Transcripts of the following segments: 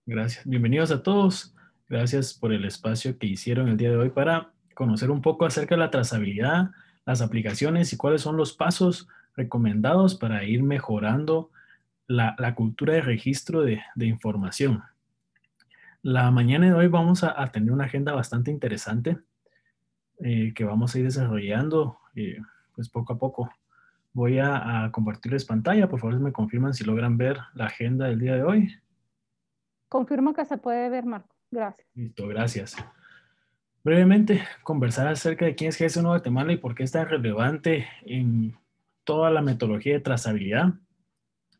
Gracias. Bienvenidos a todos. Gracias por el espacio que hicieron el día de hoy para conocer un poco acerca de la trazabilidad, las aplicaciones y cuáles son los pasos recomendados para ir mejorando la cultura de registro de información. La mañana de hoy vamos a tener una agenda bastante interesante que vamos a ir desarrollando pues poco a poco. Voy a compartirles pantalla. Por favor, me confirman si logran ver la agenda del día de hoy. Confirmo que se puede ver, Marco. Gracias. Listo, gracias. Brevemente, conversar acerca de quién es GS1 Guatemala y por qué es tan relevante en toda la metodología de trazabilidad.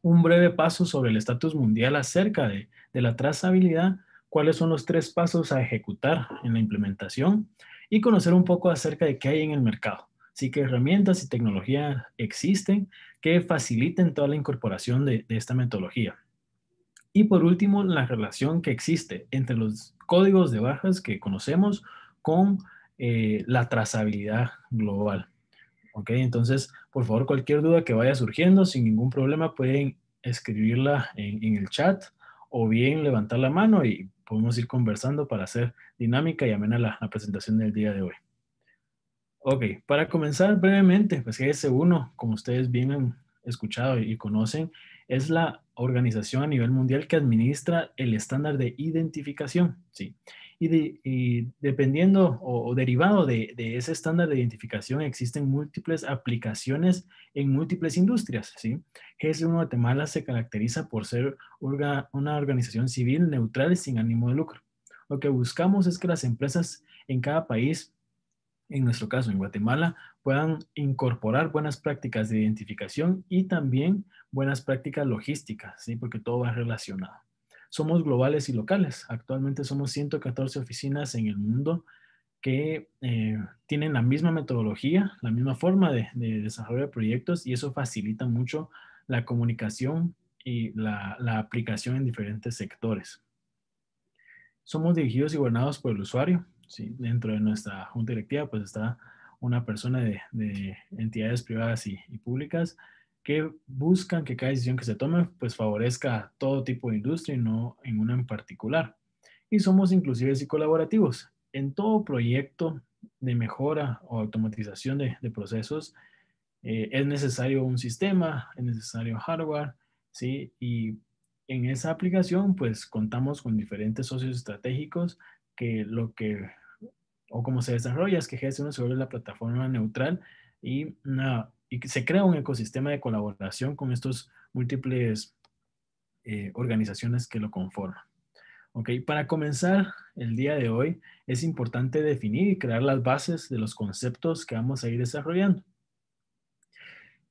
Un breve paso sobre el estatus mundial acerca de la trazabilidad, cuáles son los 3 pasos a ejecutar en la implementación y conocer un poco acerca de qué hay en el mercado. Así que herramientas y tecnología existen que faciliten toda la incorporación de esta metodología. Y por último, la relación que existe entre los códigos de barras que conocemos con la trazabilidad global. ¿Ok? Entonces, por favor, cualquier duda que vaya surgiendo, sin ningún problema, pueden escribirla en el chat o bien levantar la mano y podemos ir conversando para hacer dinámica y amena la presentación del día de hoy. Ok, para comenzar brevemente, pues GS1, como ustedes bien han escuchado y conocen, es la organización a nivel mundial que administra el estándar de identificación, ¿sí? Y dependiendo o derivado de ese estándar de identificación existen múltiples aplicaciones en múltiples industrias, ¿sí? GS1 Guatemala se caracteriza por ser una organización civil neutral sin ánimo de lucro. Lo que buscamos es que las empresas en cada país, en nuestro caso en Guatemala, puedan incorporar buenas prácticas de identificación y también buenas prácticas logísticas, ¿sí? Porque todo va relacionado. Somos globales y locales. Actualmente somos 114 oficinas en el mundo que tienen la misma metodología, la misma forma de desarrollo de proyectos y eso facilita mucho la comunicación y la aplicación en diferentes sectores. Somos dirigidos y gobernados por el usuario. ¿Sí? Dentro de nuestra junta directiva pues está una persona de entidades privadas y públicas que buscan que cada decisión que se tome pues favorezca a todo tipo de industria y no en una en particular. Y somos inclusivos y colaborativos. En todo proyecto de mejora o automatización de procesos es necesario un sistema, es necesario hardware, ¿sí? Y en esa aplicación, pues contamos con diferentes socios estratégicos que o como se desarrolla, es que GS1 se vuelve la plataforma neutral y que se crea un ecosistema de colaboración con estos múltiples organizaciones que lo conforman. Ok, para comenzar el día de hoy, es importante definir y crear las bases de los conceptos que vamos a ir desarrollando.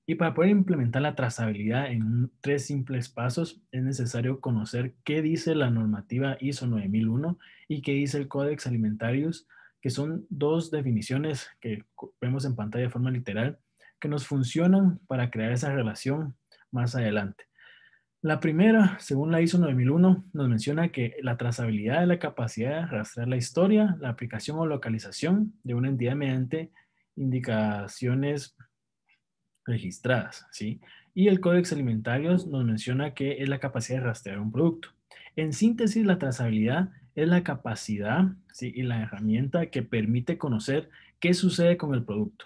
Y para poder implementar la trazabilidad en 3 simples pasos, es necesario conocer qué dice la normativa ISO 9001 y qué dice el Codex Alimentarius, que son 2 definiciones que vemos en pantalla de forma literal, que nos funcionan para crear esa relación más adelante. La primera, según la ISO 9001, nos menciona que la trazabilidad es la capacidad de rastrear la historia, la aplicación o localización de una entidad mediante indicaciones registradas, ¿sí? Y el Códex Alimentarios nos menciona que es la capacidad de rastrear un producto. En síntesis, la trazabilidad es la capacidad, ¿sí? Y la herramienta que permite conocer qué sucede con el producto.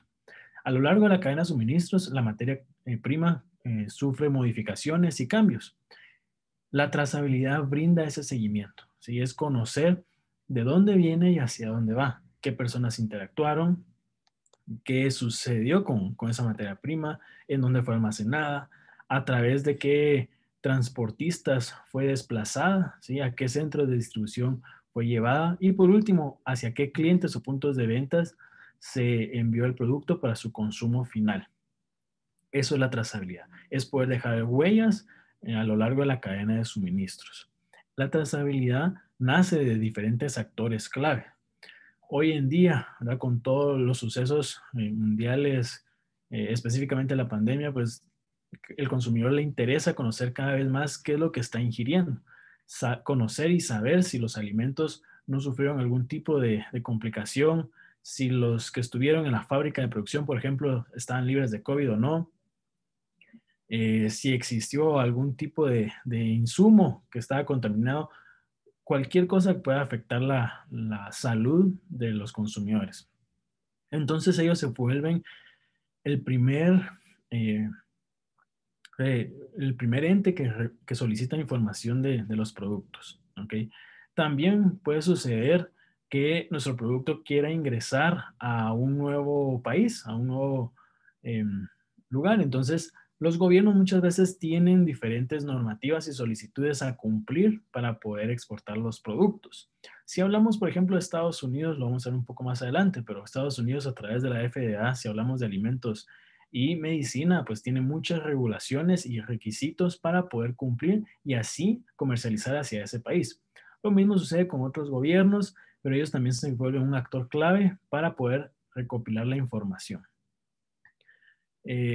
A lo largo de la cadena de suministros, la materia prima sufre modificaciones y cambios. La trazabilidad brinda ese seguimiento, ¿sí? Es conocer de dónde viene y hacia dónde va, qué personas interactuaron, qué sucedió con esa materia prima, en dónde fue almacenada, a través de qué transportistas fue desplazada, ¿sí? A qué centros de distribución fue llevada y por último, hacia qué clientes o puntos de ventas se envió el producto para su consumo final. Eso es la trazabilidad, es poder dejar huellas a lo largo de la cadena de suministros. La trazabilidad nace de diferentes actores clave. Hoy en día, ¿verdad? Con todos los sucesos mundiales, específicamente la pandemia, pues el consumidor le interesa conocer cada vez más qué es lo que está ingiriendo, conocer y saber si los alimentos no sufrieron algún tipo de complicación, si los que estuvieron en la fábrica de producción, por ejemplo, estaban libres de COVID o no, si existió algún tipo de insumo que estaba contaminado, cualquier cosa que pueda afectar la salud de los consumidores. Entonces ellos se vuelven el primer, eh, el primer ente que solicita información de los productos. ¿Ok? También puede suceder que nuestro producto quiera ingresar a un nuevo país, a un nuevo lugar. Entonces, los gobiernos muchas veces tienen diferentes normativas y solicitudes a cumplir para poder exportar los productos. Si hablamos, por ejemplo, de Estados Unidos, lo vamos a ver un poco más adelante, pero Estados Unidos a través de la FDA, si hablamos de alimentos y medicina, pues tiene muchas regulaciones y requisitos para poder cumplir y así comercializar hacia ese país. Lo mismo sucede con otros gobiernos, pero ellos también se vuelven un actor clave para poder recopilar la información.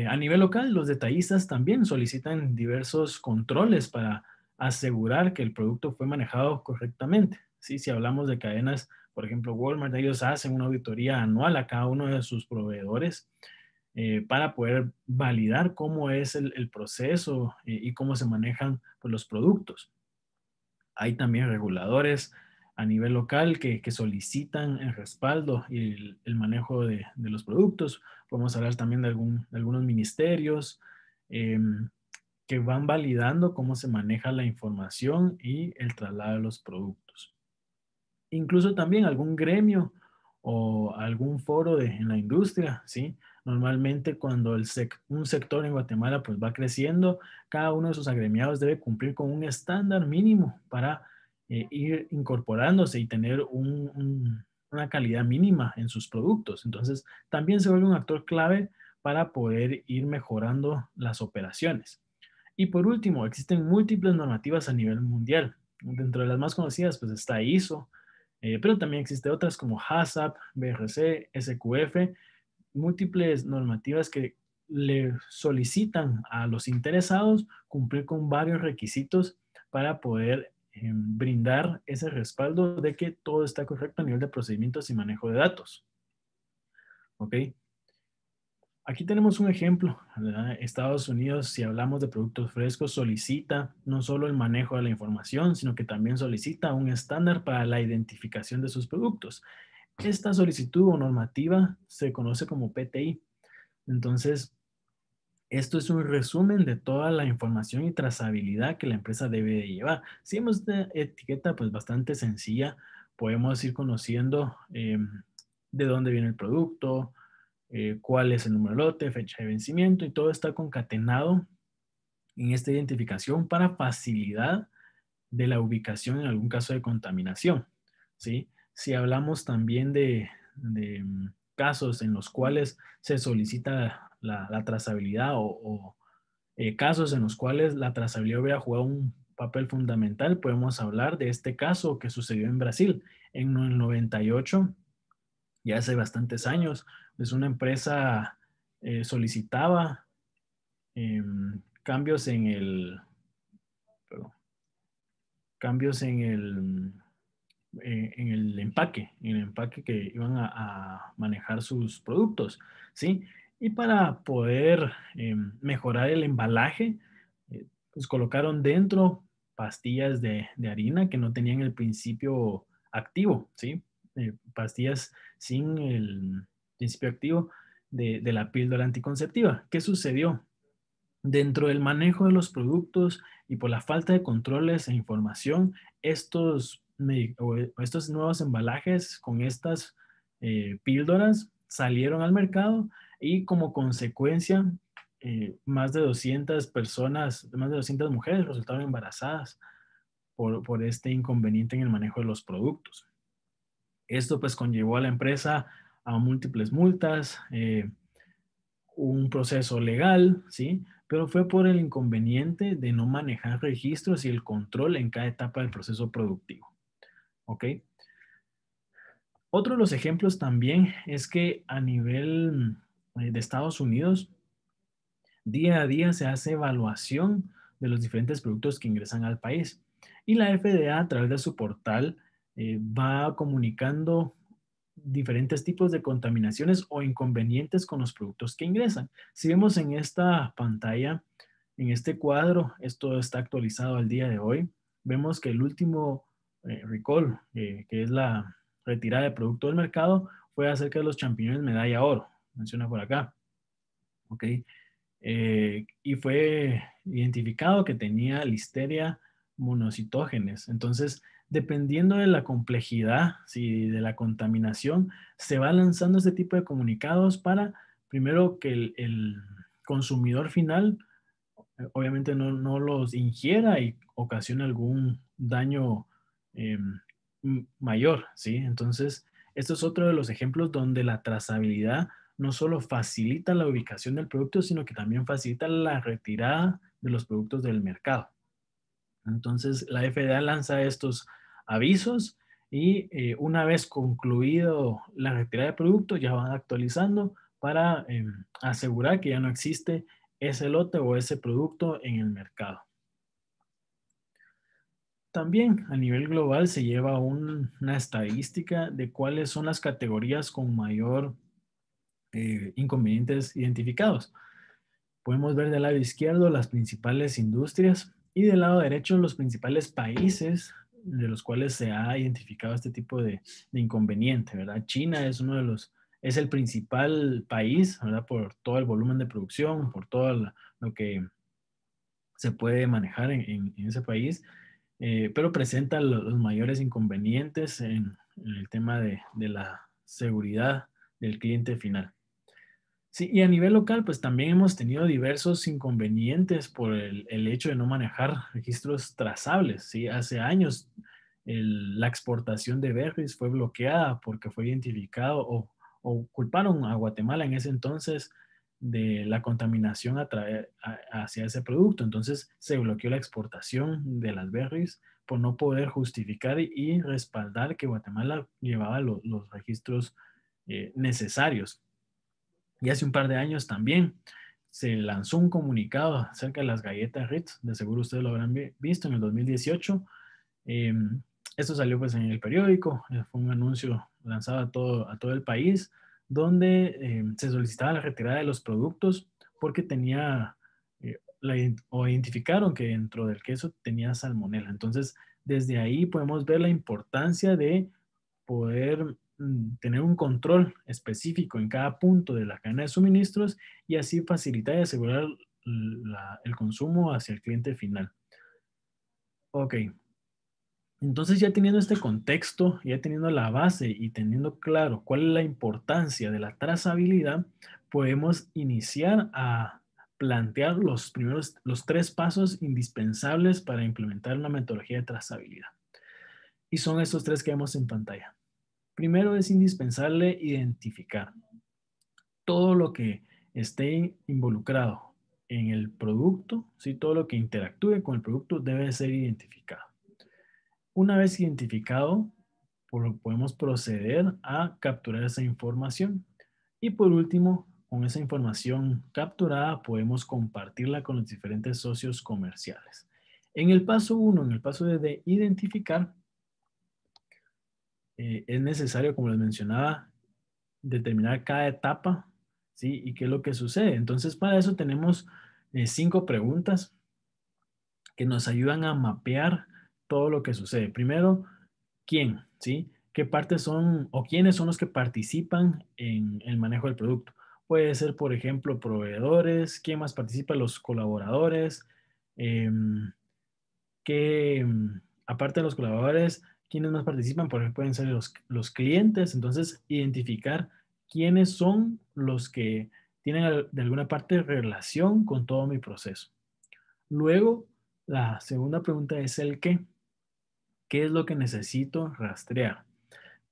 A nivel local, los detallistas también solicitan diversos controles para asegurar que el producto fue manejado correctamente. ¿Sí? Si hablamos de cadenas, por ejemplo, Walmart, ellos hacen una auditoría anual a cada uno de sus proveedores para poder validar cómo es el proceso y cómo se manejan pues, los productos. Hay también reguladores a nivel local que solicitan el respaldo y el manejo de los productos. Podemos hablar también de algunos ministerios que van validando cómo se maneja la información y el traslado de los productos. Incluso también algún gremio o algún foro en la industria, ¿sí? Normalmente cuando un sector en Guatemala pues va creciendo, cada uno de sus agremiados debe cumplir con un estándar mínimo para ir incorporándose y tener una calidad mínima en sus productos. Entonces, también se vuelve un actor clave para poder ir mejorando las operaciones. Y por último, existen múltiples normativas a nivel mundial. Dentro de las más conocidas, pues está ISO, pero también existen otras como HACCP, BRC, SQF, múltiples normativas que le solicitan a los interesados cumplir con varios requisitos para poder brindar ese respaldo de que todo está correcto a nivel de procedimientos y manejo de datos. ¿Ok? Aquí tenemos un ejemplo, ¿verdad? Estados Unidos, si hablamos de productos frescos, solicita no solo el manejo de la información, sino que también solicita un estándar para la identificación de sus productos. Esta solicitud o normativa se conoce como PTI. Entonces, esto es un resumen de toda la información y trazabilidad que la empresa debe de llevar. Si hemos una etiqueta pues bastante sencilla, podemos ir conociendo de dónde viene el producto, cuál es el número de lote, fecha de vencimiento y todo está concatenado en esta identificación para facilidad de la ubicación en algún caso de contaminación. ¿Sí? Si hablamos también de casos en los cuales se solicita la trazabilidad o casos en los cuales la trazabilidad hubiera jugado un papel fundamental, podemos hablar de este caso que sucedió en Brasil en el 98, ya hace bastantes años. Pues una empresa solicitaba cambios en perdón, cambios en el empaque que iban a manejar sus productos, ¿sí? Y para poder mejorar el embalaje, pues colocaron dentro pastillas de harina que no tenían el principio activo, ¿sí? Pastillas sin el principio activo de la píldora anticonceptiva. ¿Qué sucedió? Dentro del manejo de los productos y por la falta de controles e información, estos nuevos embalajes con estas píldoras salieron al mercado y como consecuencia, más de 200 personas, más de 200 mujeres resultaron embarazadas por este inconveniente en el manejo de los productos. Esto pues conllevó a la empresa a múltiples multas, un proceso legal, ¿sí? Pero fue por el inconveniente de no manejar registros y el control en cada etapa del proceso productivo, ¿ok? Otro de los ejemplos también es que a nivel de Estados Unidos, día a día se hace evaluación de los diferentes productos que ingresan al país y la FDA a través de su portal va comunicando diferentes tipos de contaminaciones o inconvenientes con los productos que ingresan. Si vemos en esta pantalla, En este cuadro, esto está actualizado al día de hoy. Vemos que el último recall, que es la retirada de producto del mercado, fue acerca de los champiñones medalla oro. Menciona por acá. ¿Ok? Y fue identificado que tenía Listeria monocitógenes. Entonces, dependiendo de la complejidad, ¿sí? De la contaminación, se va lanzando este tipo de comunicados para, primero, que el consumidor final obviamente no los ingiera y ocasiona algún daño eh, mayor, ¿sí? Entonces, esto es otro de los ejemplos donde la trazabilidad no solo facilita la ubicación del producto, sino que también facilita la retirada de los productos del mercado. Entonces, la FDA lanza estos avisos y una vez concluido la retirada de producto, ya van actualizando para asegurar que ya no existe ese lote o ese producto en el mercado. También a nivel global se lleva una estadística de cuáles son las categorías con mayor inconvenientes identificados. Podemos ver del lado izquierdo las principales industrias y del lado derecho los principales países de los cuales se ha identificado este tipo de inconveniente, ¿verdad? China es uno de los, es el principal país, ¿verdad? Por todo el volumen de producción, por todo lo que se puede manejar en ese país, pero presenta los mayores inconvenientes en el tema de la seguridad del cliente final. Sí, y a nivel local, pues también hemos tenido diversos inconvenientes por el hecho de no manejar registros trazables. ¿Sí? Hace años la exportación de berries fue bloqueada porque fue identificado o culparon a Guatemala en ese entonces de la contaminación hacia ese producto. Entonces se bloqueó la exportación de las berries por no poder justificar y respaldar que Guatemala llevaba los registros necesarios. Y hace un par de años también se lanzó un comunicado acerca de las galletas Ritz, de seguro ustedes lo habrán visto en el 2018. Eh, Esto salió pues en el periódico, fue un anuncio lanzado a todo el país, donde se solicitaba la retirada de los productos porque tenía, o identificaron que dentro del queso tenía salmonela. Entonces, desde ahí podemos ver la importancia de poder tener un control específico en cada punto de la cadena de suministros y así facilitar y asegurar el consumo hacia el cliente final. Ok, entonces ya teniendo este contexto, ya teniendo la base y teniendo claro cuál es la importancia de la trazabilidad, podemos iniciar a plantear los tres pasos indispensables para implementar una metodología de trazabilidad. Y son estos tres que vemos en pantalla. Primero es indispensable identificar todo lo que esté involucrado en el producto, ¿sí? Todo lo que interactúe con el producto debe ser identificado. Una vez identificado, podemos proceder a capturar esa información. Y por último, con esa información capturada, podemos compartirla con los diferentes socios comerciales. En el paso 1, en el paso de identificar, es necesario, como les mencionaba, determinar cada etapa, ¿sí? Y qué es lo que sucede. Entonces, para eso tenemos 5 preguntas que nos ayudan a mapear todo lo que sucede. Primero, ¿quién? ¿Sí? ¿Qué partes son o quiénes son los que participan en el manejo del producto? Puede ser, por ejemplo, proveedores, ¿quién más participa? Los colaboradores, que aparte de los colaboradores, ¿quiénes más participan? Por ejemplo, pueden ser los clientes. Entonces, identificar quiénes son los que tienen de alguna parte relación con todo mi proceso. Luego, la segunda pregunta es el qué. ¿Qué es lo que necesito rastrear?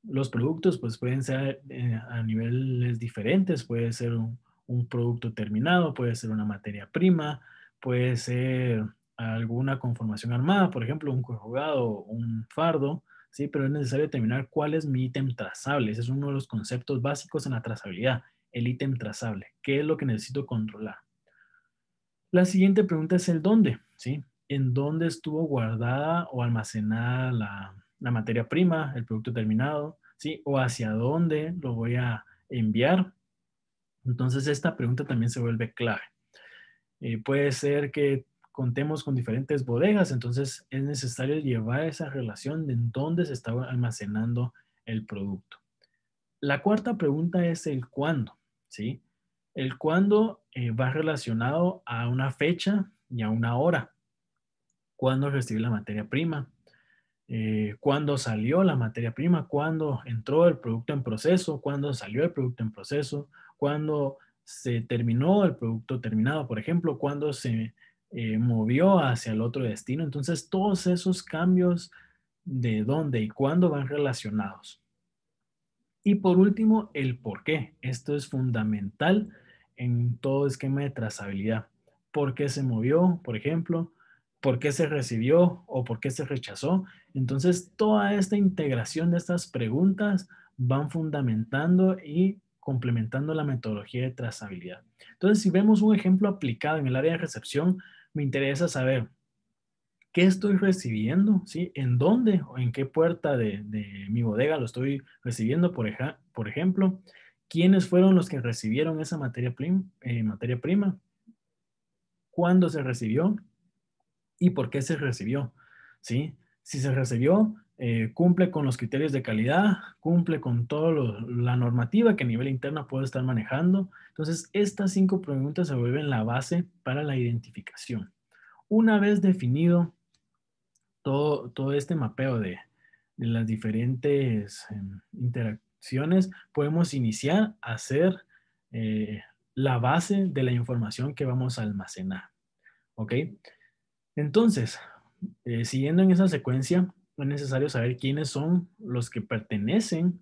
Los productos pues pueden ser a niveles diferentes, puede ser un producto terminado, puede ser una materia prima, puede ser alguna conformación armada, por ejemplo, un conjugado, un fardo, ¿sí? Pero es necesario determinar cuál es mi ítem trazable. Ese es uno de los conceptos básicos en la trazabilidad, el ítem trazable. ¿Qué es lo que necesito controlar? La siguiente pregunta es el dónde, ¿sí? ¿En dónde estuvo guardada o almacenada la materia prima, el producto terminado, ¿sí? O hacia dónde lo voy a enviar. Entonces, esta pregunta también se vuelve clave. Puede ser que contemos con diferentes bodegas, entonces es necesario llevar esa relación de en dónde se está almacenando el producto. La cuarta pregunta es el cuándo, ¿sí? El cuándo va relacionado a una fecha y a una hora. ¿Cuándo recibí la materia prima? ¿Cuándo salió la materia prima? ¿Cuándo entró el producto en proceso? ¿Cuándo salió el producto en proceso? ¿Cuándo se terminó el producto terminado, por ejemplo? ¿Cuándo se movió hacia el otro destino? Entonces, todos esos cambios de dónde y cuándo van relacionados. Y por último, el por qué. Esto es fundamental en todo esquema de trazabilidad. ¿Por qué se movió, por ejemplo? ¿Por qué se recibió o por qué se rechazó? Entonces, toda esta integración de estas preguntas van fundamentando y complementando la metodología de trazabilidad. Entonces, si vemos un ejemplo aplicado en el área de recepción, me interesa saber qué estoy recibiendo, ¿sí? ¿En dónde o en qué puerta de mi bodega lo estoy recibiendo, por ejemplo? ¿Quiénes fueron los que recibieron esa materia prima? ¿Cuándo se recibió? ¿Y por qué se recibió? ¿Sí? Si se recibió, cumple con los criterios de calidad, cumple con toda la normativa que a nivel interno puedo estar manejando. Entonces, estas 5 preguntas se vuelven la base para la identificación. Una vez definido todo este mapeo de las diferentes interacciones, podemos iniciar a hacer la base de la información que vamos a almacenar. ¿Ok? Entonces, siguiendo en esa secuencia, es necesario saber quiénes son los que pertenecen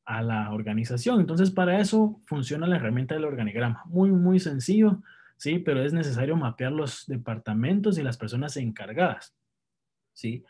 a la organización. Entonces, para eso funciona la herramienta del organigrama. Muy, muy sencillo, ¿sí? Pero es necesario mapear los departamentos y las personas encargadas, ¿sí?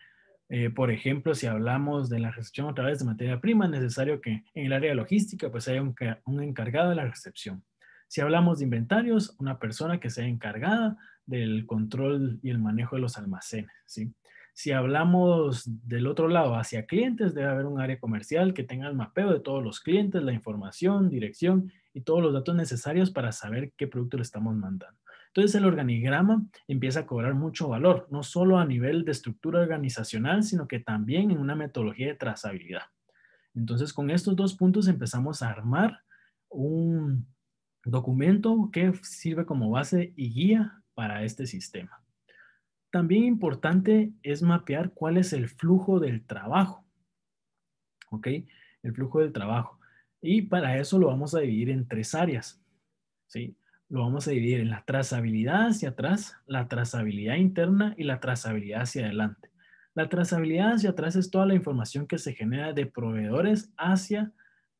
Por ejemplo, si hablamos de la recepción a través de materia prima, es necesario que en el área de logística pues haya un encargado de la recepción. Si hablamos de inventarios, una persona que sea encargada del control y el manejo de los almacenes, ¿sí? Si hablamos del otro lado, hacia clientes, debe haber un área comercial que tenga el mapeo de todos los clientes, la información, dirección y todos los datos necesarios para saber qué producto le estamos mandando. Entonces el organigrama empieza a cobrar mucho valor, no solo a nivel de estructura organizacional, sino que también en una metodología de trazabilidad. Entonces con estos 2 puntos empezamos a armar un documento que sirve como base y guía para este sistema. También importante es mapear cuál es el flujo del trabajo, ¿ok? El flujo del trabajo. Y para eso lo vamos a dividir en 3 áreas. ¿Sí? Lo vamos a dividir en la trazabilidad hacia atrás, la trazabilidad interna y la trazabilidad hacia adelante. La trazabilidad hacia atrás es toda la información que se genera de proveedores hacia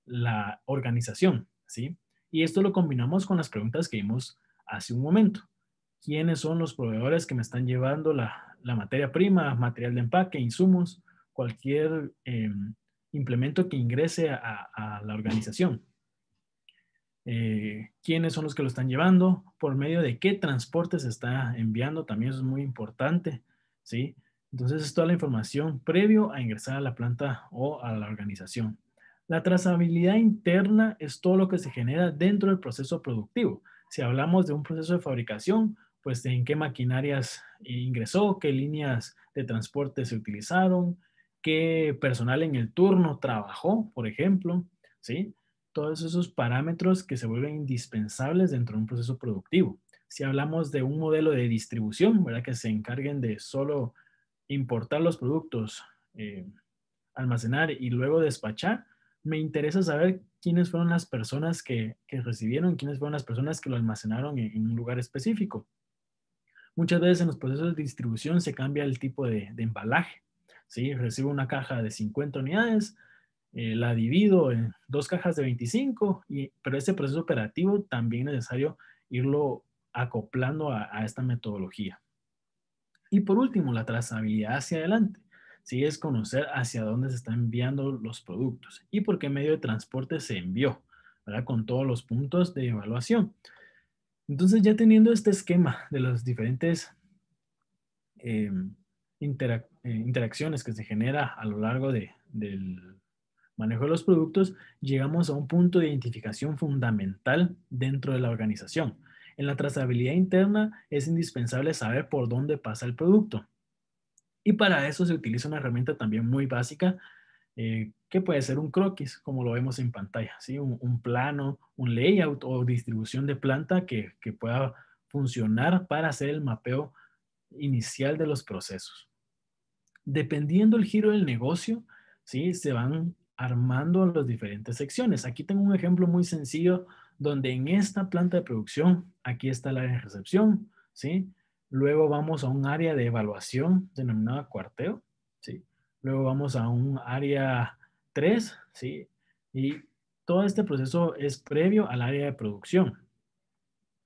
la organización, ¿sí? Y esto lo combinamos con las preguntas que vimos hace un momento. ¿Quiénes son los proveedores que me están llevando la materia prima, material de empaque, insumos, cualquier implemento que ingrese a la organización? ¿Quiénes son los que lo están llevando? ¿Por medio de qué transporte se está enviando? También eso es muy importante, ¿sí? Entonces es toda la información previo a ingresar a la planta o a la organización. La trazabilidad interna es todo lo que se genera dentro del proceso productivo. Si hablamos de un proceso de fabricación, pues en qué maquinarias ingresó, qué líneas de transporte se utilizaron, qué personal en el turno trabajó, por ejemplo, ¿sí? Todos esos parámetros que se vuelven indispensables dentro de un proceso productivo. Si hablamos de un modelo de distribución, ¿verdad? Que se encarguen de solo importar los productos, almacenar y luego despachar, me interesa saber quiénes fueron las personas que recibieron, quiénes fueron las personas que lo almacenaron en un lugar específico. Muchas veces en los procesos de distribución se cambia el tipo de embalaje. ¿Sí? Recibo una caja de 50 unidades, la divido en 2 cajas de 25, pero este proceso operativo también es necesario irlo acoplando a esta metodología. Y por último, la trazabilidad hacia adelante. Sí, es conocer hacia dónde se están enviando los productos y por qué medio de transporte se envió, ¿verdad? Con todos los puntos de evaluación. Entonces, ya teniendo este esquema de las diferentes eh, interacciones que se genera a lo largo del manejo de los productos, llegamos a un punto de identificación fundamental dentro de la organización. En la trazabilidad interna es indispensable saber por dónde pasa el producto. Y para eso se utiliza una herramienta también muy básica, que puede ser un croquis, como lo vemos en pantalla, ¿sí? Un plano, un layout o distribución de planta que pueda funcionar para hacer el mapeo inicial de los procesos. Dependiendo el giro del negocio, ¿sí? Se van armando las diferentes secciones. Aquí tengo un ejemplo muy sencillo donde en esta planta de producción, aquí está el área de recepción, ¿sí? Luego vamos a un área de evaluación denominada cuarteo, ¿sí? Luego vamos a un área 3, ¿sí? Y todo este proceso es previo al área de producción.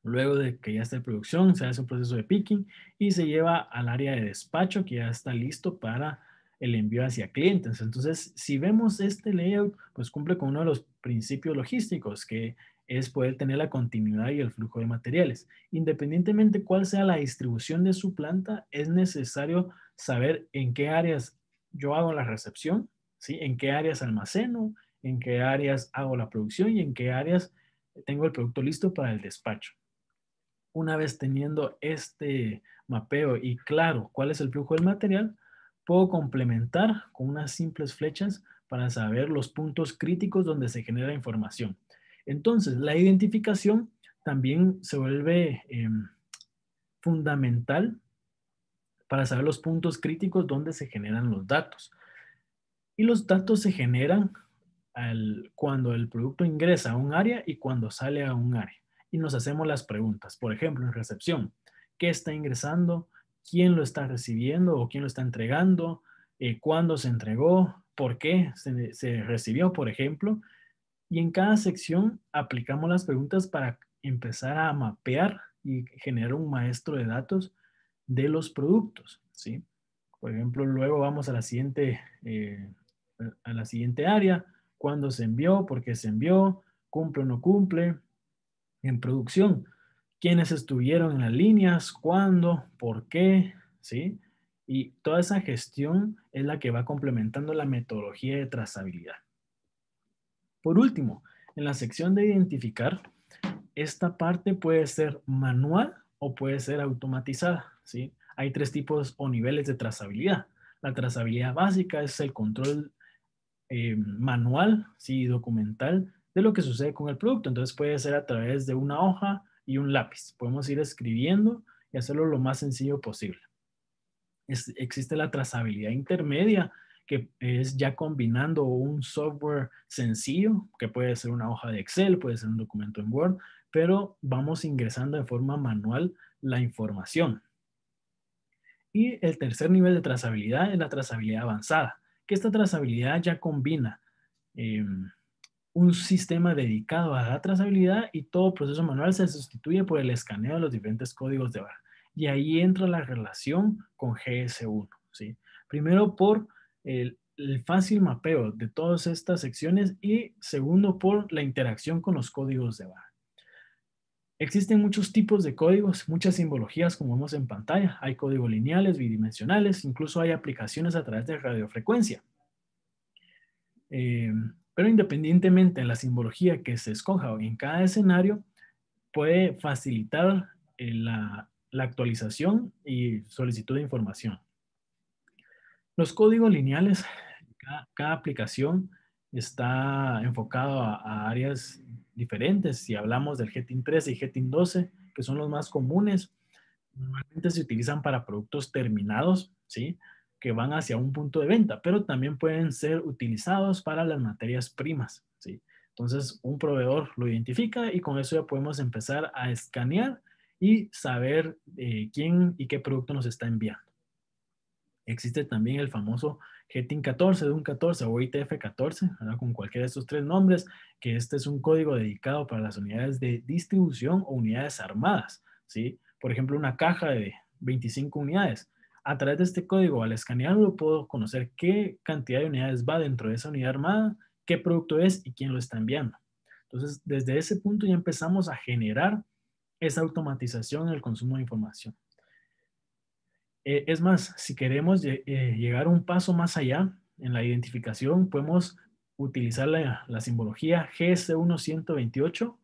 Luego de que ya esté en producción, se hace un proceso de picking y se lleva al área de despacho que ya está listo para el envío hacia clientes. Entonces, si vemos este layout, pues cumple con uno de los principios logísticos, que es poder tener la continuidad y el flujo de materiales. Independientemente cuál sea la distribución de su planta, es necesario saber en qué áreas yo hago la recepción, ¿sí? En qué áreas almaceno, en qué áreas hago la producción y en qué áreas tengo el producto listo para el despacho. Una vez teniendo este mapeo y claro cuál es el flujo del material, puedo complementar con unas simples flechas para saber los puntos críticos donde se genera información. Entonces, la identificación también se vuelve fundamental para saber los puntos críticos donde se generan los datos. Y los datos se generan cuando el producto ingresa a un área y cuando sale a un área. Y nos hacemos las preguntas. Por ejemplo, en recepción, ¿qué está ingresando? ¿Quién lo está recibiendo o quién lo está entregando? ¿Cuándo se entregó? ¿Por qué se recibió, por ejemplo? Y en cada sección aplicamos las preguntas para empezar a mapear y generar un maestro de datos de los productos, ¿sí? Por ejemplo, luego vamos a la siguiente área, cuándo se envió, por qué se envió, cumple o no cumple. En producción, quiénes estuvieron en las líneas, cuándo, por qué, ¿sí? Y toda esa gestión es la que va complementando la metodología de trazabilidad. Por último, en la sección de identificar, esta parte puede ser manual o puede ser automatizada, ¿sí? Hay tres tipos o niveles de trazabilidad. La trazabilidad básica es el control manual, sí, documental, de lo que sucede con el producto. Entonces puede ser a través de una hoja y un lápiz. Podemos ir escribiendo y hacerlo lo más sencillo posible. Existe la trazabilidad intermedia, que es ya combinando un software sencillo, que puede ser una hoja de Excel, puede ser un documento en Word, pero vamos ingresando de forma manual la información. Y el tercer nivel de trazabilidad es la trazabilidad avanzada, que esta trazabilidad ya combina un sistema dedicado a la trazabilidad y todo proceso manual se sustituye por el escaneo de los diferentes códigos de barra. Y ahí entra la relación con GS1, ¿sí? Primero por el fácil mapeo de todas estas secciones y segundo por la interacción con los códigos de barra. Existen muchos tipos de códigos, muchas simbologías como vemos en pantalla. Hay códigos lineales, bidimensionales, incluso hay aplicaciones a través de radiofrecuencia. Pero independientemente de la simbología que se escoja en cada escenario, puede facilitar la actualización y solicitud de información. Los códigos lineales, cada aplicación está enfocado a áreas diferentes. Si hablamos del Getting 13 y Getting 12, que son los más comunes, normalmente se utilizan para productos terminados, ¿sí? Que van hacia un punto de venta, pero también pueden ser utilizados para las materias primas, ¿sí? Entonces, un proveedor lo identifica y con eso ya podemos empezar a escanear y saber quién y qué producto nos está enviando. Existe también el famoso Getting 14 de un 14 o ITF 14, ¿verdad? Con cualquiera de estos tres nombres, que este es un código dedicado para las unidades de distribución o unidades armadas, ¿sí? Por ejemplo, una caja de 25 unidades. A través de este código, al escanearlo, puedo conocer qué cantidad de unidades va dentro de esa unidad armada, qué producto es y quién lo está enviando. Entonces, desde ese punto ya empezamos a generar esa automatización en el consumo de información. Es más, si queremos llegar un paso más allá en la identificación, podemos utilizar la simbología GS1128,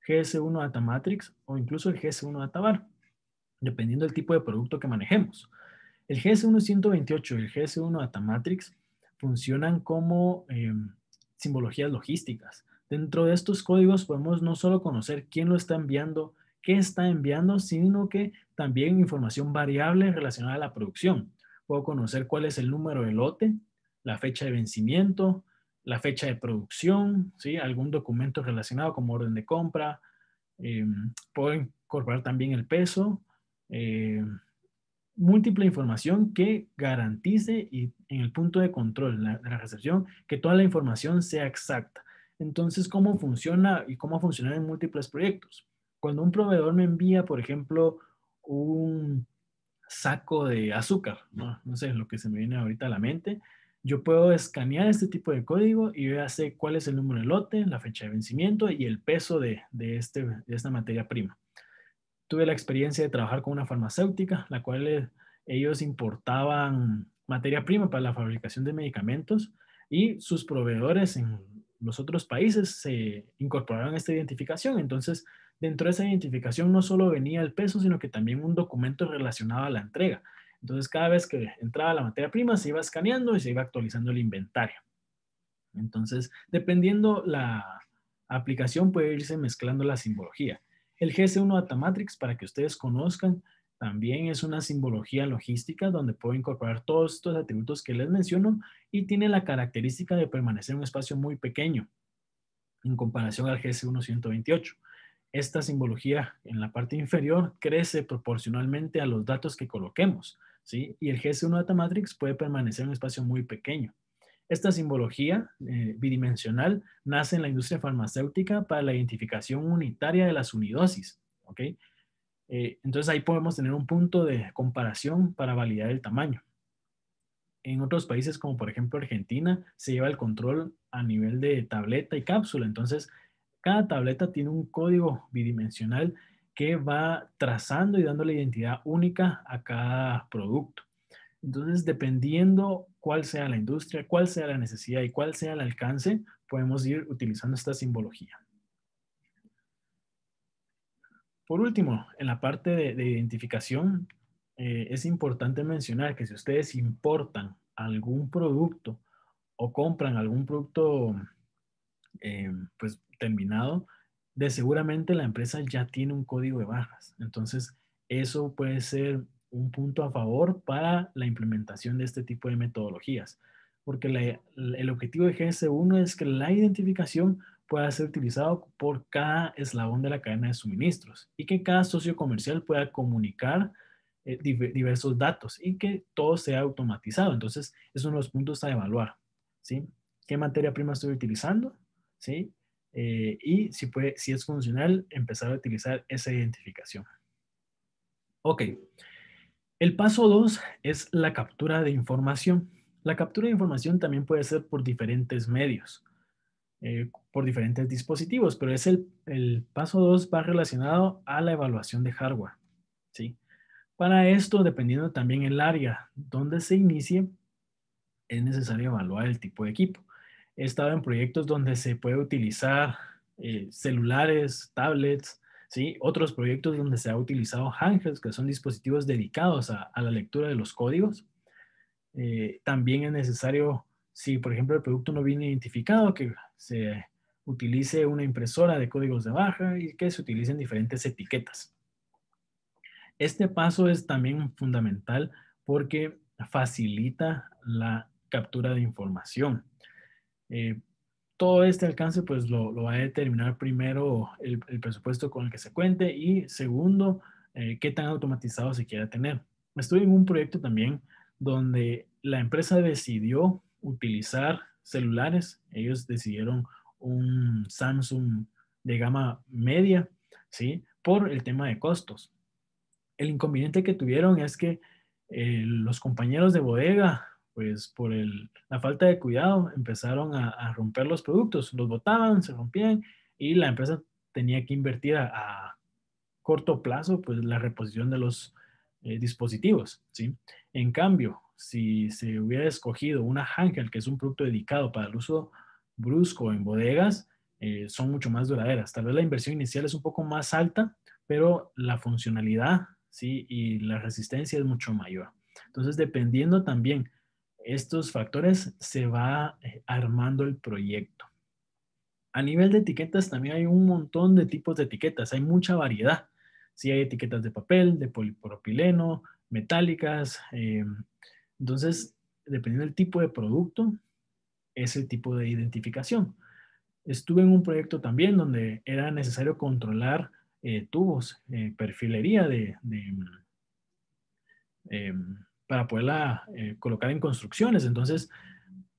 GS1 Data Matrix o incluso el GS1 Data Bar, dependiendo del tipo de producto que manejemos. El GS1 128 y el GS1 Data Matrix funcionan como simbologías logísticas. Dentro de estos códigos podemos no solo conocer quién lo está enviando, qué está enviando, sino que también información variable relacionada a la producción. Puedo conocer cuál es el número de lote, la fecha de vencimiento, la fecha de producción, ¿sí? Algún documento relacionado como orden de compra. Puedo incorporar también el peso, eh, múltiple información que garantice y en el punto de control de la recepción que toda la información sea exacta. Entonces, ¿cómo funciona y cómo funciona en múltiples proyectos? Cuando un proveedor me envía, por ejemplo, un saco de azúcar, no sé, lo que se me viene ahorita a la mente, yo puedo escanear este tipo de código y yo ya sé cuál es el número de lote, la fecha de vencimiento y el peso de esta materia prima. Tuve la experiencia de trabajar con una farmacéutica, la cual ellos importaban materia prima para la fabricación de medicamentos y sus proveedores en los otros países se incorporaron a esta identificación. Entonces, dentro de esa identificación no solo venía el peso, sino que también un documento relacionado a la entrega. Entonces, cada vez que entraba la materia prima, se iba escaneando y se iba actualizando el inventario. Entonces, dependiendo la aplicación, puede irse mezclando la simbología. El GS1 Data Matrix, para que ustedes conozcan, también es una simbología logística donde puedo incorporar todos estos atributos que les menciono y tiene la característica de permanecer en un espacio muy pequeño en comparación al GS1 128. Esta simbología en la parte inferior crece proporcionalmente a los datos que coloquemos, ¿sí? Y el GS1 Data Matrix puede permanecer en un espacio muy pequeño. Esta simbología bidimensional nace en la industria farmacéutica para la identificación unitaria de las unidosis. ¿Ok? Entonces ahí podemos tener un punto de comparación para validar el tamaño. En otros países, como por ejemplo Argentina, se lleva el control a nivel de tableta y cápsula. Entonces, cada tableta tiene un código bidimensional que va trazando y dando la identidad única a cada producto. Entonces, dependiendo cuál sea la industria, cuál sea la necesidad y cuál sea el alcance, podemos ir utilizando esta simbología. Por último, en la parte de identificación, es importante mencionar que si ustedes importan algún producto o compran algún producto pues terminado, de seguramente la empresa ya tiene un código de barras. Entonces, eso puede ser un punto a favor para la implementación de este tipo de metodologías, porque el objetivo de GS1 es que la identificación pueda ser utilizado por cada eslabón de la cadena de suministros y que cada socio comercial pueda comunicar diversos datos y que todo sea automatizado. Entonces, es uno de los puntos a evaluar, ¿sí? ¿Qué materia prima estoy utilizando? ¿Sí? Y si es funcional, empezar a utilizar esa identificación. Ok, el paso 2 es la captura de información. La captura de información también puede ser por diferentes medios, por diferentes dispositivos, pero el paso 2 va relacionado a la evaluación de hardware. ¿Sí? Para esto, dependiendo también el área donde se inicie, es necesario evaluar el tipo de equipo. He estado en proyectos donde se puede utilizar celulares, tablets, ¿sí? Otros proyectos donde se ha utilizado handhelds, que son dispositivos dedicados a la lectura de los códigos. También es necesario, si por ejemplo el producto no viene identificado, que se utilice una impresora de códigos de barra y que se utilicen diferentes etiquetas. Este paso es también fundamental porque facilita la captura de información. Eh, Todo este alcance pues lo va a determinar primero el presupuesto con el que se cuente y segundo, qué tan automatizado se quiera tener. Estuve en un proyecto también donde la empresa decidió utilizar celulares. Ellos decidieron un Samsung de gama media, ¿sí? Por el tema de costos. El inconveniente que tuvieron es que los compañeros de bodega, pues por la falta de cuidado, empezaron a romper los productos, los botaban, se rompían y la empresa tenía que invertir a corto plazo, pues la reposición de los dispositivos, ¿sí? En cambio, si se hubiera escogido una Hangel, que es un producto dedicado para el uso brusco en bodegas, son mucho más duraderas. Tal vez la inversión inicial es un poco más alta, pero la funcionalidad, ¿sí? Y la resistencia es mucho mayor. Entonces, dependiendo también estos factores, se va armando el proyecto. A nivel de etiquetas también hay un montón de tipos de etiquetas, hay mucha variedad. Sí, hay etiquetas de papel, de polipropileno, metálicas. Entonces, dependiendo del tipo de producto, es el tipo de identificación. Estuve en un proyecto también donde era necesario controlar tubos, perfilería eh, para poderla colocar en construcciones. Entonces,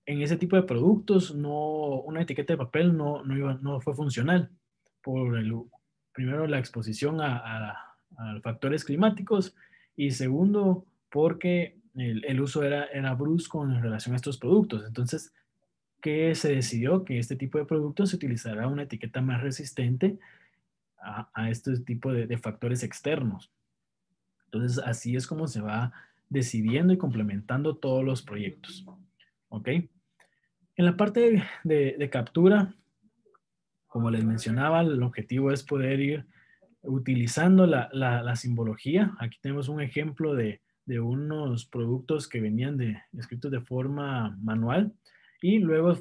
en ese tipo de productos, una etiqueta de papel no fue funcional. Por primero, la exposición a factores climáticos y segundo, porque el uso era brusco en relación a estos productos. Entonces, que se decidió que este tipo de productos se utilizará una etiqueta más resistente a este tipo de factores externos. Entonces, así es como se va decidiendo y complementando todos los proyectos. ¿Ok? En la parte de captura, como les mencionaba, el objetivo es poder ir utilizando la simbología. Aquí tenemos un ejemplo de unos productos que venían escritos de forma manual y luego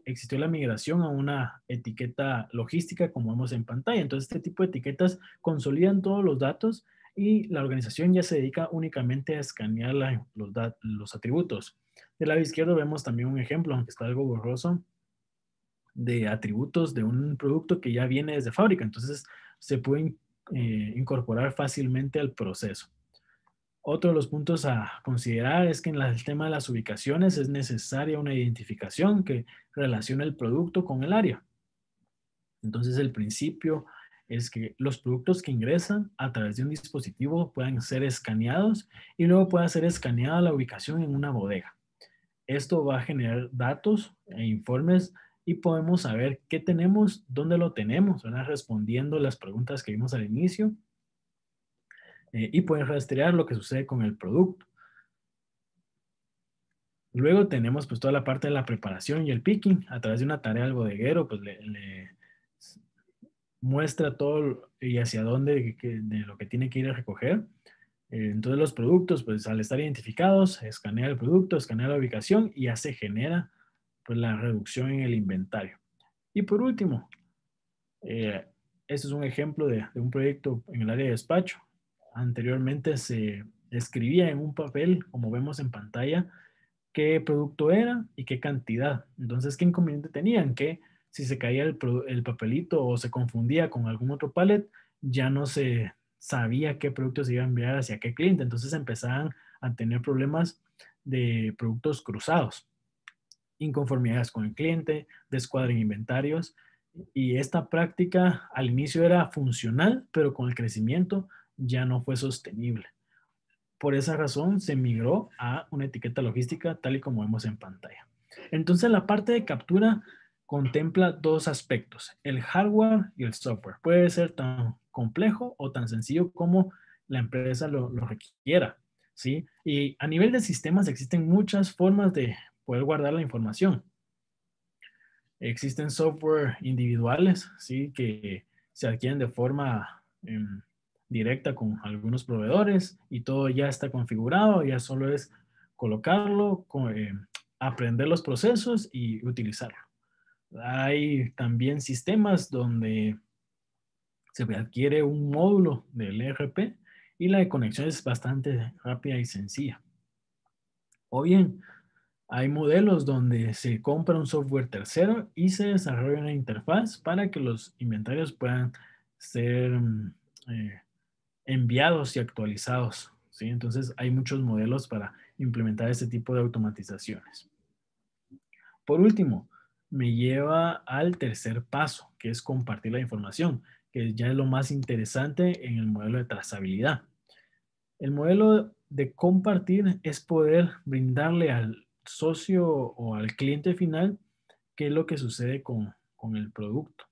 existió la migración a una etiqueta logística como vemos en pantalla. Entonces, este tipo de etiquetas consolidan todos los datos y la organización ya se dedica únicamente a escanear los atributos. Del lado izquierdo vemos también un ejemplo, aunque está algo borroso, de atributos de un producto que ya viene desde fábrica. Entonces, se puede incorporar fácilmente al proceso. Otro de los puntos a considerar es que en el tema de las ubicaciones es necesaria una identificación que relacione el producto con el área. Entonces, el principio es que los productos que ingresan a través de un dispositivo puedan ser escaneados y luego pueda ser escaneada la ubicación en una bodega. Esto va a generar datos e informes y podemos saber qué tenemos, dónde lo tenemos, ¿verdad? Respondiendo las preguntas que vimos al inicio y pueden rastrear lo que sucede con el producto. Luego tenemos pues toda la parte de la preparación y el picking. A través de una tarea al bodeguero pues le muestra todo y hacia dónde de lo que tiene que ir a recoger. Entonces los productos pues al estar identificados, escanea el producto, escanea la ubicación y ya se genera pues la reducción en el inventario. Y por último, este es un ejemplo de un proyecto en el área de despacho. Anteriormente se escribía en un papel, como vemos en pantalla, qué producto era y qué cantidad. Entonces, ¿qué inconveniente tenían? Que si se caía el papelito o se confundía con algún otro pallet, ya no se sabía qué producto se iba a enviar hacia qué cliente. Entonces empezaban a tener problemas de productos cruzados, inconformidades con el cliente, descuadre en inventarios. Y esta práctica al inicio era funcional, pero con el crecimiento ya no fue sostenible. Por esa razón se migró a una etiqueta logística tal y como vemos en pantalla. Entonces la parte de captura contempla dos aspectos, el hardware y el software. Puede ser tan complejo o tan sencillo como la empresa lo requiera, ¿sí? Y a nivel de sistemas existen muchas formas de poder guardar la información. Existen software individuales, ¿sí? Que se adquieren de forma directa con algunos proveedores y todo ya está configurado, ya solo es colocarlo, aprender los procesos y utilizarlo. Hay también sistemas donde se adquiere un módulo del ERP y la conexión es bastante rápida y sencilla. O bien, hay modelos donde se compra un software tercero y se desarrolla una interfaz para que los inventarios puedan ser eh, enviados y actualizados, ¿sí? Entonces hay muchos modelos para implementar este tipo de automatizaciones. Por último, me lleva al tercer paso, que es compartir la información, que ya es lo más interesante en el modelo de trazabilidad. El modelo de compartir es poder brindarle al socio o al cliente final qué es lo que sucede con el producto,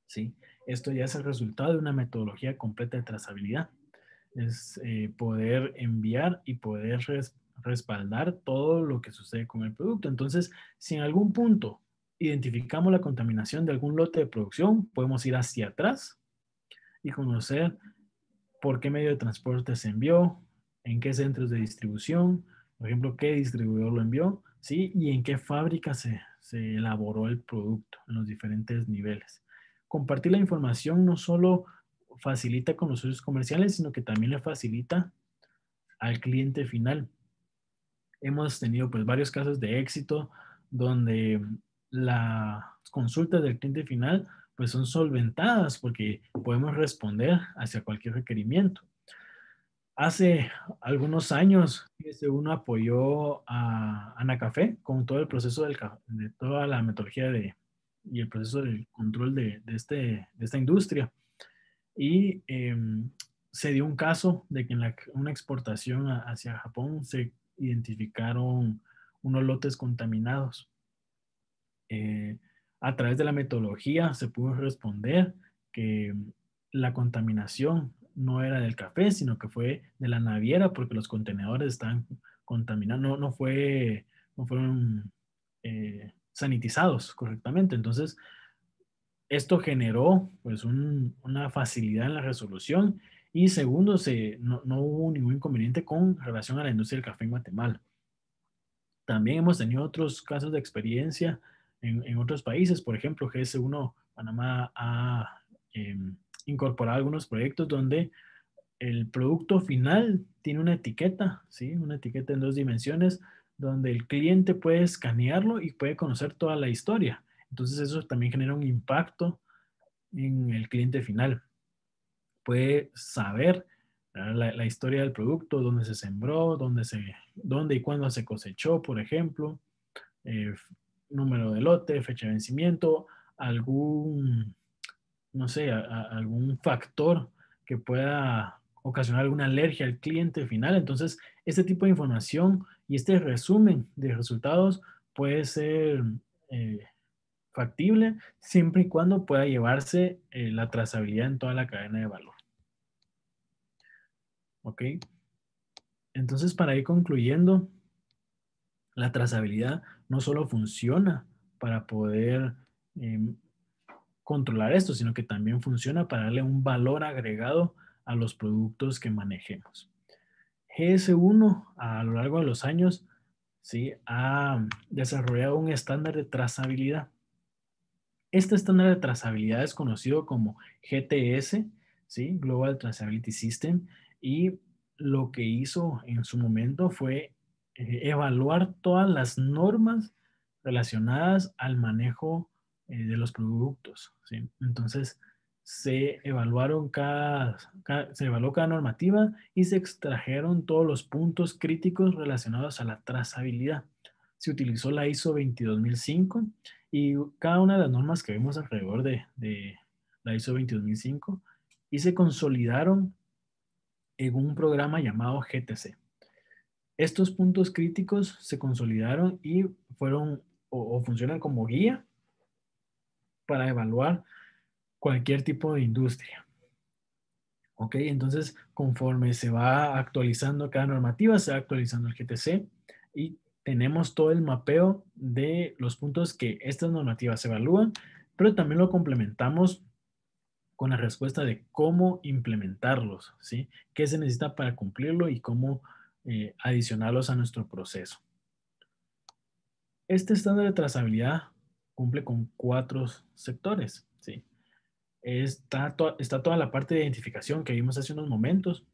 ¿sí? Esto ya es el resultado de una metodología completa de trazabilidad. Es poder enviar y poder respaldar todo lo que sucede con el producto. Entonces, si en algún punto identificamos la contaminación de algún lote de producción, podemos ir hacia atrás y conocer por qué medio de transporte se envió, en qué centros de distribución, por ejemplo, qué distribuidor lo envió, ¿sí? Y en qué fábrica se elaboró el producto en los diferentes niveles. Compartir la información no solo facilita con los socios comerciales, sino que también le facilita al cliente final. Hemos tenido pues varios casos de éxito donde las consultas del cliente final pues son solventadas porque podemos responder hacia cualquier requerimiento. Hace algunos años, uno apoyó a Anacafé con todo el proceso de toda la metodología y el proceso del control de esta industria. Y se dio un caso de que en una exportación hacia Japón se identificaron unos lotes contaminados. Eh, a través de la metodología se pudo responder que la contaminación no era del café, sino que fue de la naviera porque los contenedores estaban contaminados, no fueron sanitizados correctamente. Entonces, esto generó pues una facilidad en la resolución y segundo, no hubo ningún inconveniente con relación a la industria del café en Guatemala. También hemos tenido otros casos de experiencia en otros países. Por ejemplo, GS1 Panamá ha incorporado algunos proyectos donde el producto final tiene una etiqueta, ¿sí? Una etiqueta en 2 dimensiones donde el cliente puede escanearlo y puede conocer toda la historia. Entonces eso también genera un impacto en el cliente final. Puede saber la historia del producto, dónde se sembró, dónde y cuándo se cosechó, por ejemplo, eh, número de lote, fecha de vencimiento, algún, no sé, algún factor que pueda ocasionar alguna alergia al cliente final. Entonces, este tipo de información y este resumen de resultados puede ser eh, factible siempre y cuando pueda llevarse la trazabilidad en toda la cadena de valor. ¿Ok? Entonces, para ir concluyendo, la trazabilidad no solo funciona para poder eh, controlar esto, sino que también funciona para darle un valor agregado a los productos que manejemos. GS1 a lo largo de los años, ¿sí? Ha desarrollado un estándar de trazabilidad. Este estándar de trazabilidad es conocido como GTS, ¿sí? Global Traceability System, y lo que hizo en su momento fue evaluar todas las normas relacionadas al manejo de los productos, ¿sí? Entonces, se evaluó cada normativa y se extrajeron todos los puntos críticos relacionados a la trazabilidad. Se utilizó la ISO 22005 y cada una de las normas que vemos alrededor de la ISO 22005 y se consolidaron en un programa llamado GTC. Estos puntos críticos se consolidaron y fueron o funcionan como guía para evaluar cualquier tipo de industria. ¿Ok? Entonces, conforme se va actualizando cada normativa, se va actualizando el GTC y tenemos todo el mapeo de los puntos que estas normativas evalúan, pero también lo complementamos con la respuesta de cómo implementarlos, ¿sí? ¿Qué se necesita para cumplirlo y cómo adicionarlos a nuestro proceso? Este estándar de trazabilidad cumple con 4 sectores, ¿sí? Está toda la parte de identificación que vimos hace unos momentos.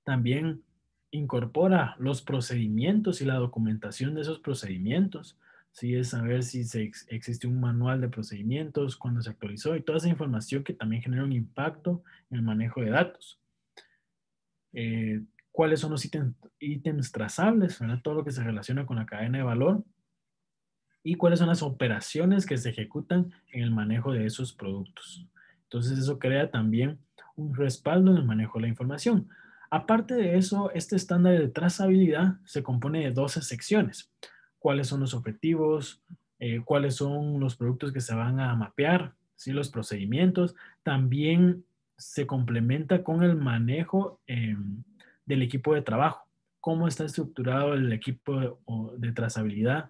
También incorpora los procedimientos y la documentación de esos procedimientos. Sí, es saber si existe un manual de procedimientos, cuando se actualizó y toda esa información que también genera un impacto en el manejo de datos. ¿Cuáles son los ítems trazables? ¿Verdad? Todo lo que se relaciona con la cadena de valor. Y cuáles son las operaciones que se ejecutan en el manejo de esos productos. Entonces eso crea también un respaldo en el manejo de la información. Aparte de eso, este estándar de trazabilidad se compone de 12 secciones. ¿Cuáles son los objetivos? ¿Cuáles son los productos que se van a mapear? ¿Sí? Los procedimientos. También se complementa con el manejo del equipo de trabajo. ¿Cómo está estructurado el equipo de trazabilidad?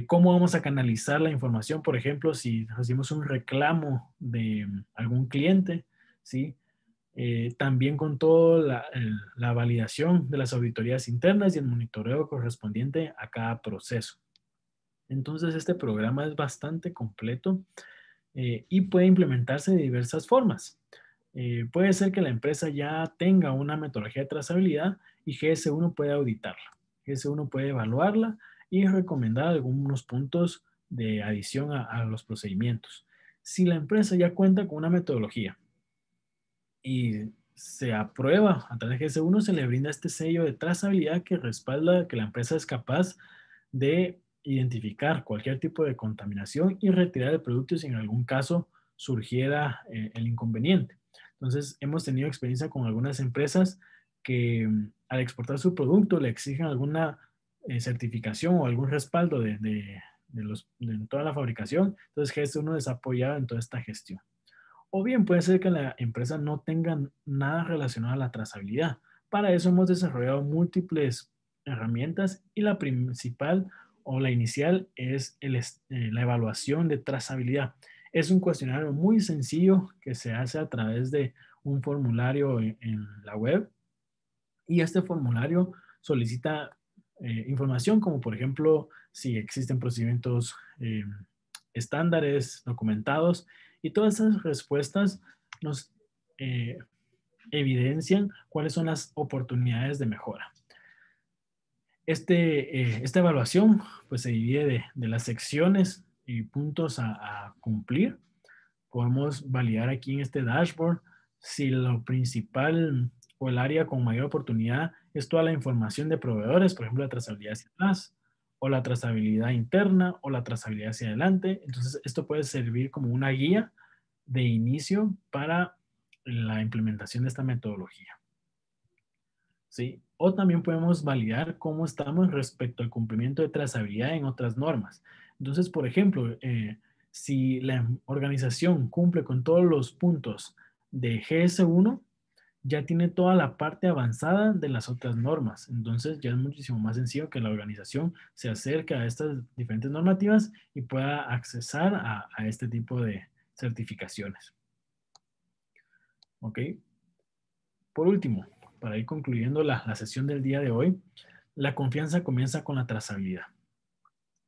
¿Cómo vamos a canalizar la información? Por ejemplo, si recibimos un reclamo de algún cliente, ¿sí? También con toda la validación de las auditorías internas y el monitoreo correspondiente a cada proceso. Entonces, este programa es bastante completo y puede implementarse de diversas formas. Puede ser que la empresa ya tenga una metodología de trazabilidad y GS1 puede auditarla. GS1 puede evaluarla y recomendar algunos puntos de adición a los procedimientos. Si la empresa ya cuenta con una metodología y se aprueba a través de GS1, se le brinda este sello de trazabilidad que respalda que la empresa es capaz de identificar cualquier tipo de contaminación y retirar el producto si en algún caso surgiera el inconveniente. Entonces, hemos tenido experiencia con algunas empresas que al exportar su producto le exigen alguna certificación o algún respaldo de toda la fabricación. Entonces, GS1 es apoyado en toda esta gestión. O bien puede ser que la empresa no tenga nada relacionado a la trazabilidad. Para eso hemos desarrollado múltiples herramientas y la principal o la inicial es la evaluación de trazabilidad. Es un cuestionario muy sencillo que se hace a través de un formulario en la web y este formulario solicita información como por ejemplo si existen procedimientos estándares documentados y todas esas respuestas nos eh, evidencian cuáles son las oportunidades de mejora. Esta evaluación pues se divide de las secciones y puntos a cumplir. Podemos validar aquí en este dashboard si lo principal o el área con mayor oportunidad es toda la información de proveedores, por ejemplo, la trazabilidad hacia atrás, o la trazabilidad interna, o la trazabilidad hacia adelante. Entonces, esto puede servir como una guía de inicio para la implementación de esta metodología. ¿Sí? O también podemos validar cómo estamos respecto al cumplimiento de trazabilidad en otras normas. Entonces, por ejemplo, si la organización cumple con todos los puntos de GS1, ya tiene toda la parte avanzada de las otras normas. Entonces, ya es muchísimo más sencillo que la organización se acerque a estas diferentes normativas y pueda accesar a este tipo de certificaciones. ¿Ok? Por último, para ir concluyendo la sesión del día de hoy, la confianza comienza con la trazabilidad.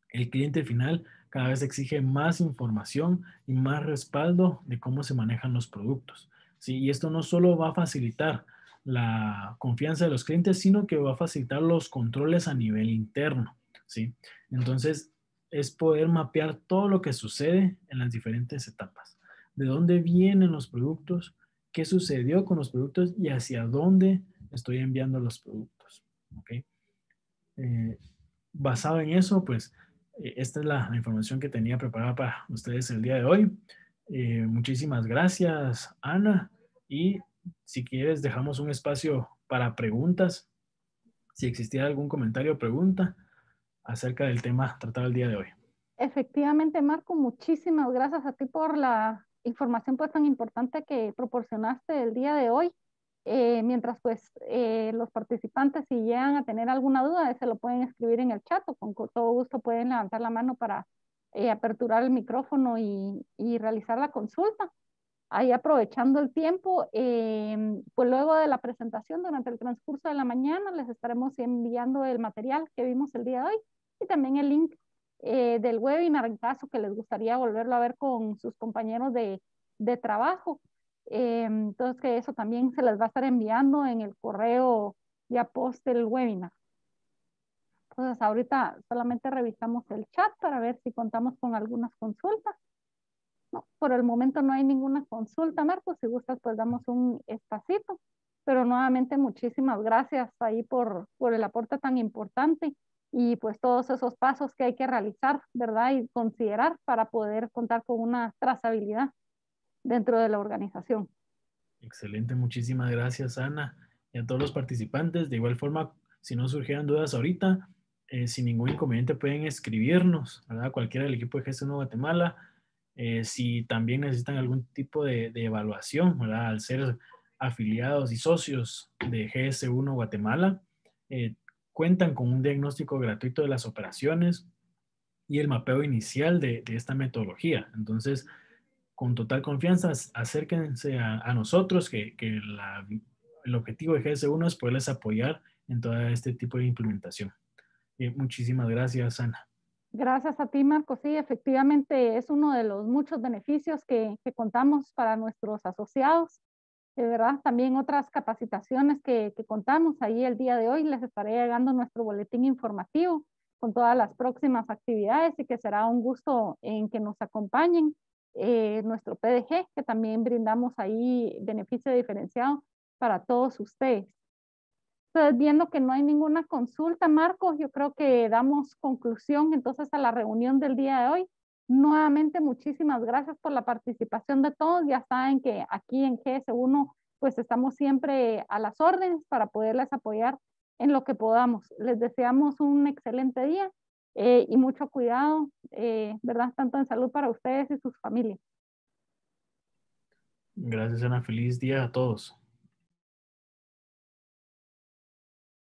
El cliente final cada vez exige más información y más respaldo de cómo se manejan los productos. ¿Sí? Y esto no solo va a facilitar la confianza de los clientes, sino que va a facilitar los controles a nivel interno. ¿Sí? Entonces, es poder mapear todo lo que sucede en las diferentes etapas. De dónde vienen los productos, qué sucedió con los productos y hacia dónde estoy enviando los productos. ¿Ok? Eh, Basado en eso, pues esta es la información que tenía preparada para ustedes el día de hoy. Muchísimas gracias, Ana. Y si quieres, dejamos un espacio para preguntas. Si existiera algún comentario o pregunta acerca del tema tratado el día de hoy. Efectivamente, Marco, muchísimas gracias a ti por la información pues tan importante que proporcionaste el día de hoy. Mientras pues los participantes si llegan a tener alguna duda, se lo pueden escribir en el chat o con todo gusto pueden levantar la mano para aperturar el micrófono y realizar la consulta. Ahí aprovechando el tiempo, pues luego de la presentación durante el transcurso de la mañana les estaremos enviando el material que vimos el día de hoy y también el link del webinar en caso que les gustaría volverlo a ver con sus compañeros de trabajo. Entonces que eso también se les va a estar enviando en el correo ya post del webinar. Entonces ahorita solamente revisamos el chat para ver si contamos con algunas consultas. No, por el momento no hay ninguna consulta, Marcos. Si gustas, pues damos un espacito. Pero nuevamente muchísimas gracias ahí por el aporte tan importante y pues todos esos pasos que hay que realizar, ¿verdad? Y considerar para poder contar con una trazabilidad dentro de la organización. Excelente, muchísimas gracias, Ana, y a todos los participantes. De igual forma, si no surgieran dudas ahorita, sin ningún inconveniente pueden escribirnos, ¿verdad? Cualquiera del equipo de GS1 Guatemala. Si también necesitan algún tipo de evaluación, ¿verdad? Al ser afiliados y socios de GS1 Guatemala, cuentan con un diagnóstico gratuito de las operaciones y el mapeo inicial de esta metodología. Entonces, con total confianza, acérquense a nosotros, que el objetivo de GS1 es poderles apoyar en todo este tipo de implementación. Muchísimas gracias, Ana. Gracias a ti, Marco. Sí, efectivamente es uno de los muchos beneficios que contamos para nuestros asociados. De verdad, también otras capacitaciones que contamos ahí el día de hoy. Les estaré llegando nuestro boletín informativo con todas las próximas actividades y que será un gusto en que nos acompañen. Nuestro PDG, que también brindamos ahí beneficio diferenciado para todos ustedes. Entonces, viendo que no hay ninguna consulta, Marcos, yo creo que damos conclusión entonces a la reunión del día de hoy. Nuevamente, muchísimas gracias por la participación de todos. Ya saben que aquí en GS1 pues estamos siempre a las órdenes para poderles apoyar en lo que podamos. Les deseamos un excelente día y mucho cuidado, ¿verdad? Tanto en salud para ustedes y sus familias. Gracias, Ana. Feliz día a todos.